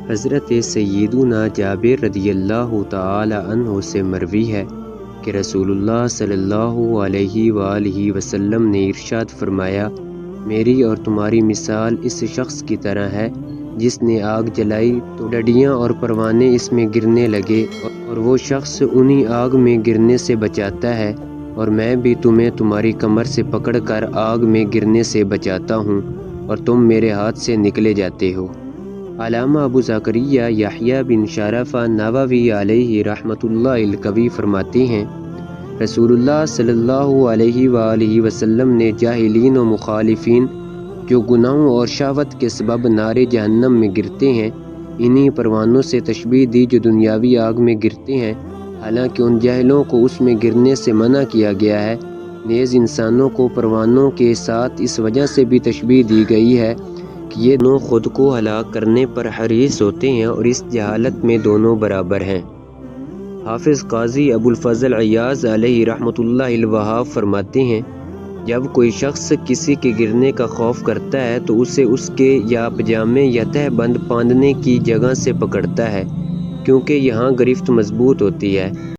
حضرت سیدنا جابر رضی اللہ تعالی عنہ سے مروی ہے کہ رسول اللہ صلی اللہ علیہ وآلہ وسلم نے ارشاد فرمایا، میری اور تمہاری مثال اس شخص کی طرح ہے جس نے آگ جلائی تو ڈڈیاں اور پروانے اس میں گرنے لگے اور وہ شخص انہی آگ میں گرنے سے بچاتا ہے، اور میں بھی تمہیں تمہاری کمر سے پکڑ کر آگ میں گرنے سے بچاتا ہوں اور تم میرے ہاتھ سے نکلے جاتے ہو۔ علامہ ابو زکریا یحییٰ بن شرف نووی علیہ رحمۃ اللہ القوی فرماتے ہیں، رسول اللہ صلی اللہ علیہ وآلہ وسلم نے جاہلین و مخالفین جو گناہوں اور شہوت کے سبب نار جہنم میں گرتے ہیں، انہی پروانوں سے تشبیہ دی جو دنیاوی آگ میں گرتے ہیں، حالانکہ ان جاہلوں کو اس میں گرنے سے منع کیا گیا ہے۔ نیز انسانوں کو پروانوں کے ساتھ اس وجہ سے بھی تشبیہ دی گئی ہے کہ یہ دونوں خود کو ہلاک کرنے پر حریص ہوتے ہیں اور اس جہالت میں دونوں برابر ہیں۔ حافظ قاضی ابو الفضل عیاض علیہ رحمۃ اللہ الوہاب فرماتے ہیں، جب کوئی شخص کسی کے گرنے کا خوف کرتا ہے تو اسے اس کے یا پجامے یا تہہ بند باندھنے کی جگہ سے پکڑتا ہے، کیونکہ یہاں گرفت مضبوط ہوتی ہے۔